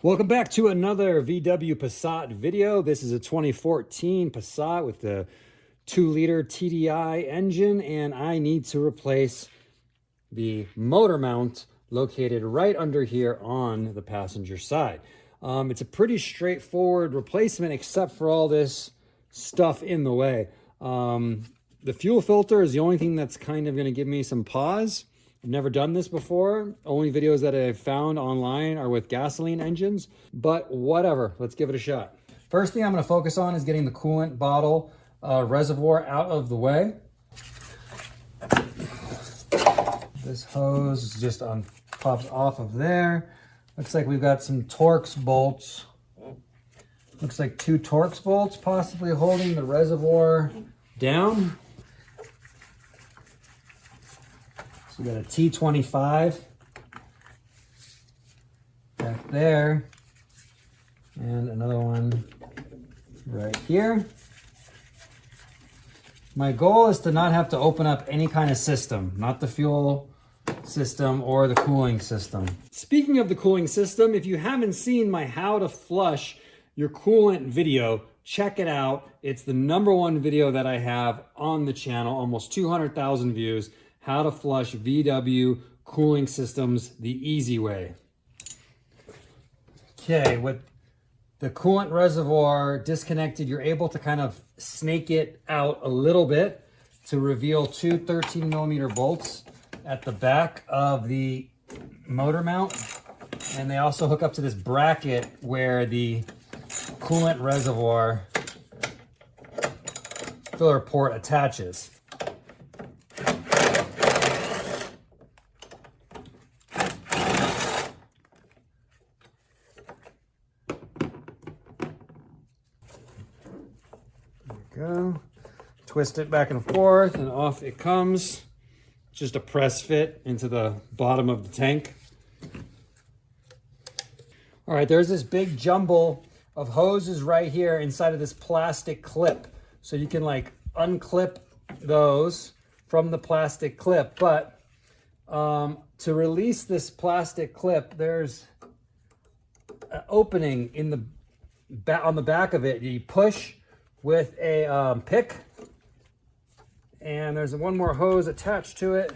Welcome back to another VW Passat video. This is a 2014 Passat with the 2-liter TDI engine, and I need to replace the motor mount located right under here on the passenger side. It's a pretty straightforward replacement except for all this stuff in the way. The fuel filter is the only thing that's kind of going to give me some pause. I've never done this before. Only videos that I've found online are with gasoline engines, but whatever, let's give it a shot. First thing I'm going to focus on is getting the coolant bottle reservoir out of the way. This hose just pops off of there. Looks like we've got some Torx bolts. Looks like 2 Torx bolts possibly holding the reservoir down. So we got a T25 back there, and another one right here. My goal is to not have to open up any kind of system, not the fuel system or the cooling system. Speaking of the cooling system, if you haven't seen my how to flush your coolant video, check it out. It's the #1 video that I have on the channel, almost 200,000 views. How to flush VW cooling systems the easy way. Okay, with the coolant reservoir disconnected, you're able to kind of snake it out a little bit to reveal 2 13mm bolts at the back of the motor mount. And they also hook up to this bracket where the coolant reservoir filler port attaches. Go. Twist it back and forth and off it comes. Just a press fit into the bottom of the tank. All right, there's this big jumble of hoses right here inside of this plastic clip. So you can like unclip those from the plastic clip. But to release this plastic clip, there's an opening in the on the back of it. You push with a pick, and there's one more hose attached to it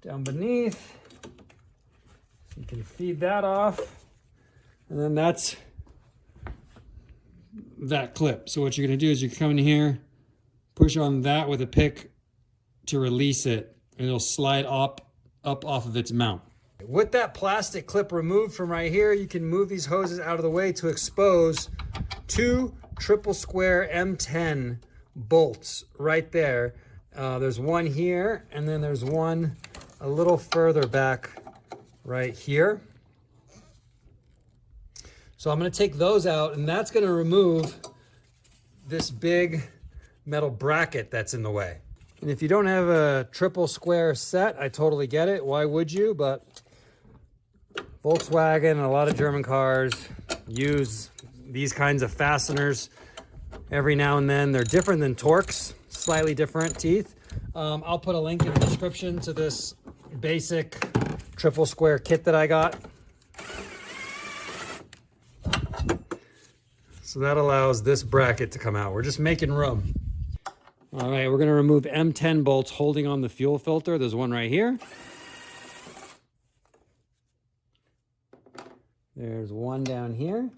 down beneath. So you can feed that off, and then that's that clip. So what you're gonna do is you come in here, push on that with a pick to release it, and it'll slide up off of its mount. With that plastic clip removed from right here, you can move these hoses out of the way to expose 2 triple square M10 bolts right there. There's one here, and then there's one a little further back right here. So I'm going to take those out, and that's going to remove this big metal bracket that's in the way. And if you don't have a triple square set, I totally get it. Why would you? But Volkswagen and a lot of German cars use these kinds of fasteners every now and then. They're different than Torx, slightly different teeth. I'll put a link in the description to this basic triple square kit that I got. So that allows this bracket to come out. We're just making room. All right, we're gonna remove M10 bolts holding on the fuel filter. There's one right here. There's one down here.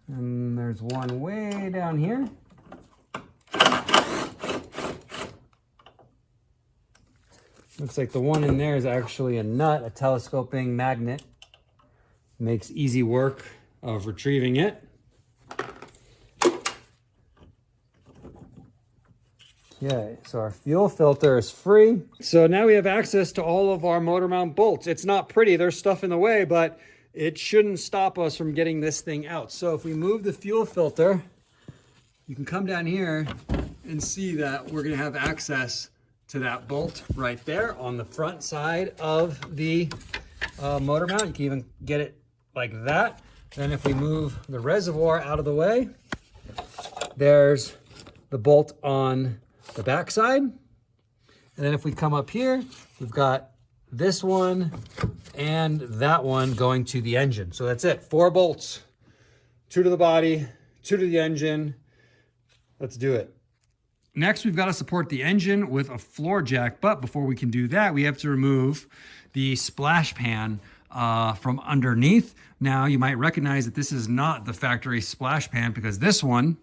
And there's one way down here. Looks like the one in there is actually a nut, a telescoping magnet. Makes easy work of retrieving it. Okay, so our fuel filter is free. So now we have access to all of our motor mount bolts. It's not pretty, there's stuff in the way, but it shouldn't stop us from getting this thing out. So if we move the fuel filter, you can come down here and see that we're gonna have access to that bolt right there on the front side of the motor mount. You can even get it like that. Then if we move the reservoir out of the way, there's the bolt on the back side. And then if we come up here, we've got this one and that one going to the engine. So that's it, 4 bolts, 2 to the body, 2 to the engine. Let's do it. Next, we've got to support the engine with a floor jack, but before we can do that, we have to remove the splash pan from underneath. Now, you might recognize that this is not the factory splash pan because this one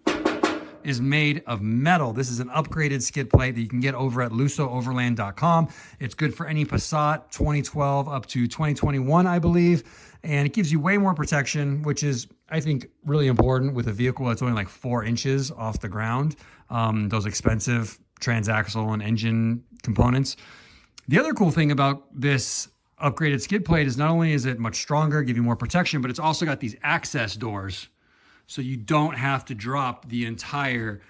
is made of metal. This is an upgraded skid plate that you can get over at LusoOverland.com. It's good for any Passat 2012 up to 2021, I believe, and it gives you way more protection, which is, I think, really important with a vehicle that's only like 4 inches off the ground. Those expensive transaxle and engine components. The other cool thing about this upgraded skid plate is not only is it much stronger, give you more protection, but it's also got these access doors. So you don't have to drop the entire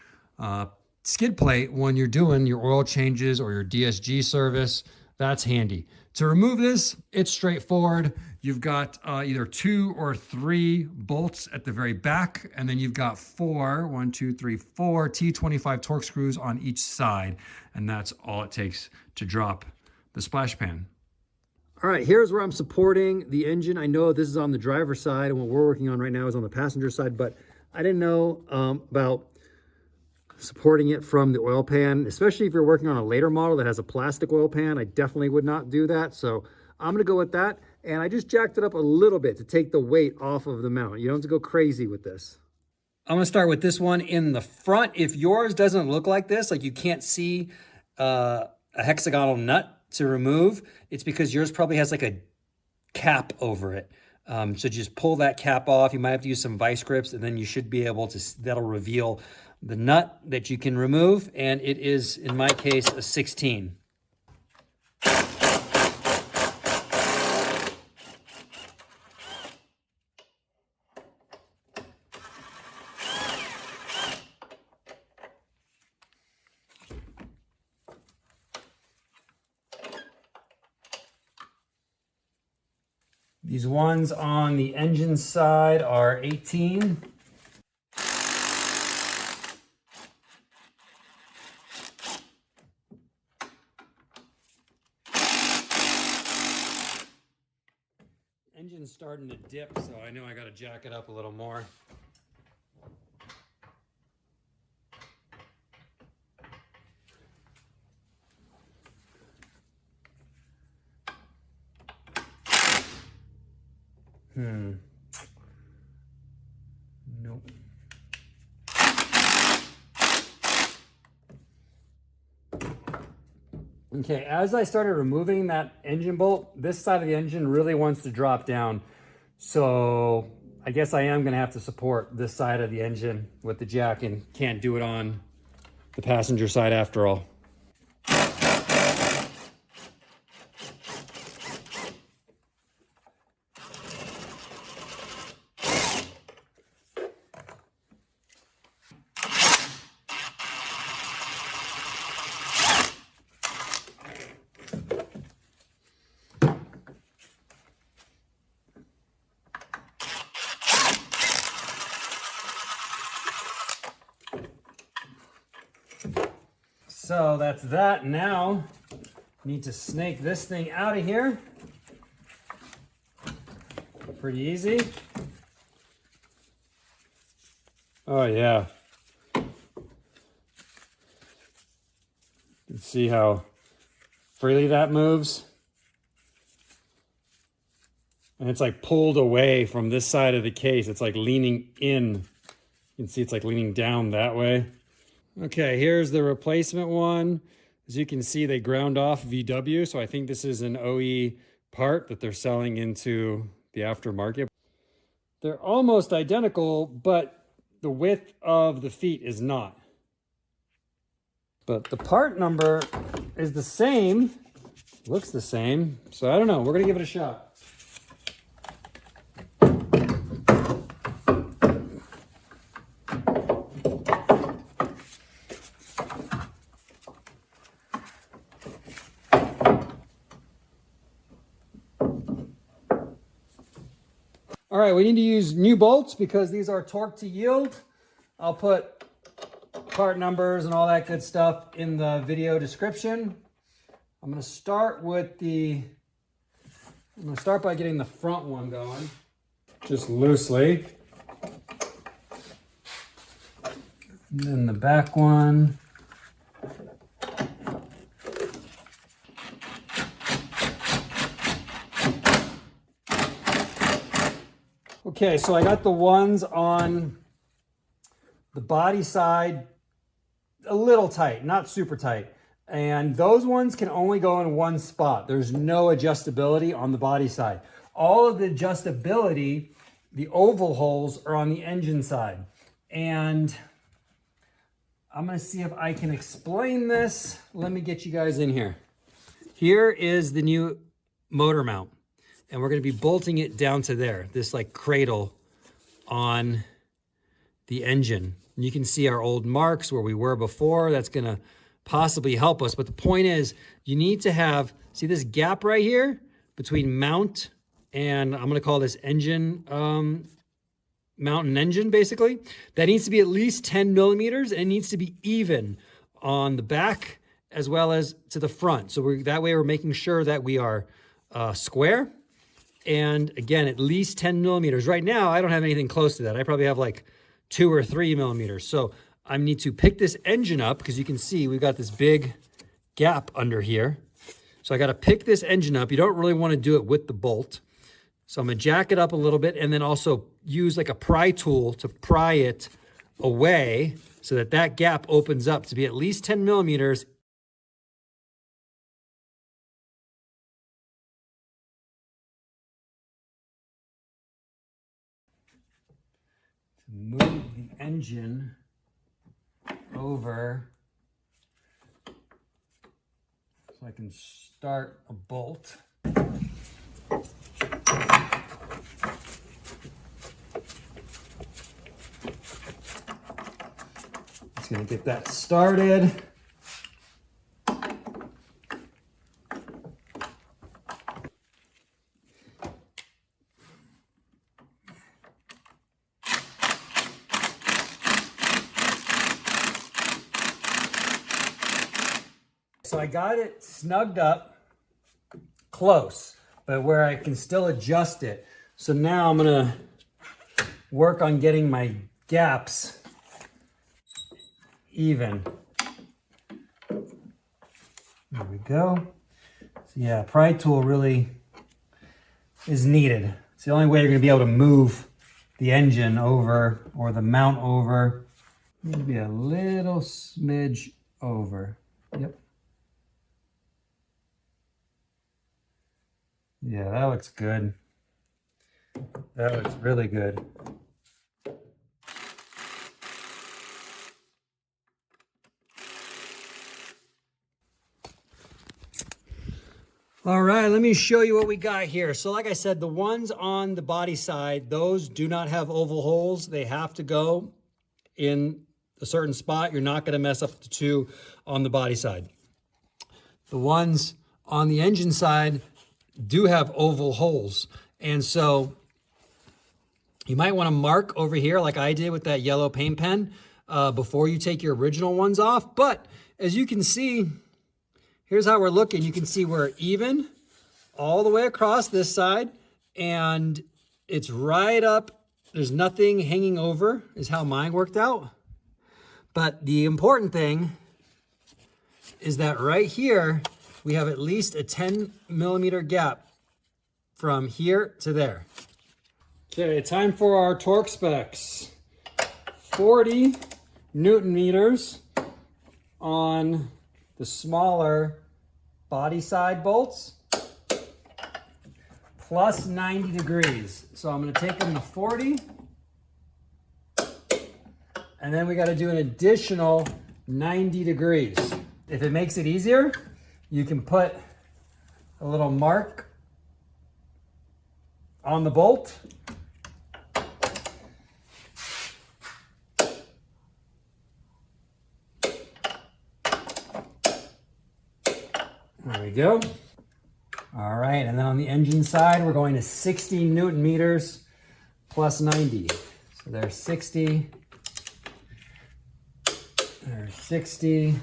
skid plate when you're doing your oil changes or your DSG service. That's handy. To remove this, it's straightforward. You've got either 2 or 3 bolts at the very back, and then you've got 4 T25 torque screws on each side, and that's all it takes to drop the splash pan. All right, here's where I'm supporting the engine. I know this is on the driver's side, and what we're working on right now is on the passenger side, but I didn't know about supporting it from the oil pan, especially if you're working on a later model that has a plastic oil pan. I definitely would not do that. So I'm gonna go with that. And I just jacked it up a little bit to take the weight off of the mount. You don't have to go crazy with this. I'm gonna start with this one in the front. If yours doesn't look like this, like you can't see a hexagonal nut to remove, it's because yours probably has like a cap over it. So just pull that cap off. You might have to use some vice grips, and then you should be able to, that'll reveal the nut that you can remove. And it is, in my case, a 16. These ones on the engine side are 18. Engine's starting to dip, so I know I got to jack it up a little more. Nope. Okay, as I started removing that engine bolt, this side of the engine really wants to drop down. So I guess I am gonna have to support this side of the engine with the jack and can't do it on the passenger side after all. So that's that. Now, need to snake this thing out of here. Pretty easy. Oh yeah. You can see how freely that moves. And it's like pulled away from this side of the case. It's like leaning in. You can see it's like leaning down that way. Okay, here's the replacement one. As you can see, they ground off VW, so I think this is an OE part that they're selling into the aftermarket. They're almost identical, but the width of the feet is not. But the part number is the same, looks the same, so I don't know, we're gonna give it a shot. All right, we need to use new bolts because these are torque to yield. I'll put part numbers and all that good stuff in the video description. I'm going to start by getting the front one going, just loosely. And then the back one. Okay, so I got the ones on the body side a little tight, not super tight. And those ones can only go in one spot. There's no adjustability on the body side. All of the adjustability, the oval holes, are on the engine side. And I'm gonna see if I can explain this. Let me get you guys in here. Here is the new motor mount. And we're gonna be bolting it down to there, this like cradle on the engine. And you can see our old marks where we were before. That's gonna possibly help us. But the point is, you need to have, see this gap right here between mount and I'm gonna call this engine, mount and engine basically. That needs to be at least 10 millimeters and it needs to be even on the back as well as to the front. So that way we're making sure that we are square. And again, at least 10 millimeters. Right now, I don't have anything close to that. I probably have like 2 or 3 millimeters. So I need to pick this engine up because you can see we've got this big gap under here. So I got to pick this engine up. You don't really want to do it with the bolt. So I'm going to jack it up a little bit and then also use like a pry tool to pry it away so that that gap opens up to be at least 10 millimeters. To move the engine over so I can start a bolt. Just gonna get that started. So I got it snugged up close, but where I can still adjust it. So now I'm gonna work on getting my gaps even. There we go. So yeah, pry tool really is needed. It's the only way you're gonna be able to move the engine over or the mount over. Maybe a little smidge over. Yep. Yeah, that looks good. That looks really good. All right, let me show you what we got here. So like I said, the ones on the body side, those do not have oval holes. They have to go in a certain spot. You're not gonna mess up the two on the body side. The ones on the engine side do have oval holes. And so you might want to mark over here like I did with that yellow paint pen before you take your original ones off. But as you can see, here's how we're looking. You can see we're even all the way across this side and it's right up. There's nothing hanging over is how mine worked out. But the important thing is that right here, we have at least a 10 millimeter gap from here to there. Okay, time for our torque specs. 40 Newton meters on the smaller body side bolts, plus 90 degrees. So I'm gonna take them to 40, and then we gotta do an additional 90 degrees. If it makes it easier, you can put a little mark on the bolt. There we go. All right, and then on the engine side, we're going to 60 Newton meters plus 90. So there's 60, there's 60,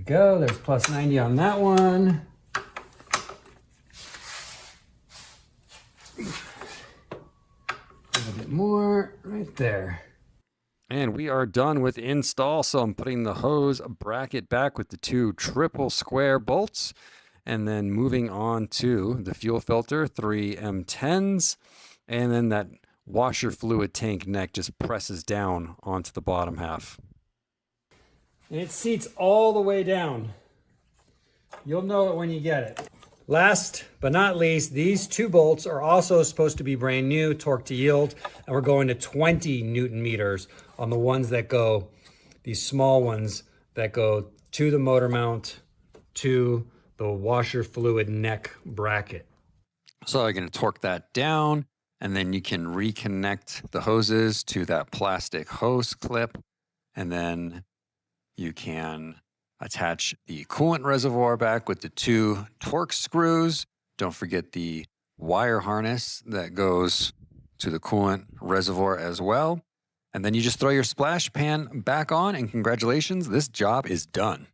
go. There's plus 90 on that one. A little bit more right there. And we are done with install. So I'm putting the hose bracket back with the 2 triple square bolts, and then moving on to the fuel filter, 3 M10s, and then that washer fluid tank neck just presses down onto the bottom half. And it seats all the way down. You'll know it when you get it. Last but not least, these 2 bolts are also supposed to be brand new, torque to yield, and we're going to 20 Newton meters on the ones that go, these small ones that go to the motor mount, to the washer fluid neck bracket. So you're going to torque that down, and then you can reconnect the hoses to that plastic hose clip, and then you can attach the coolant reservoir back with the 2 torque screws. Don't forget the wire harness that goes to the coolant reservoir as well. And then you just throw your splash pan back on, and congratulations, this job is done.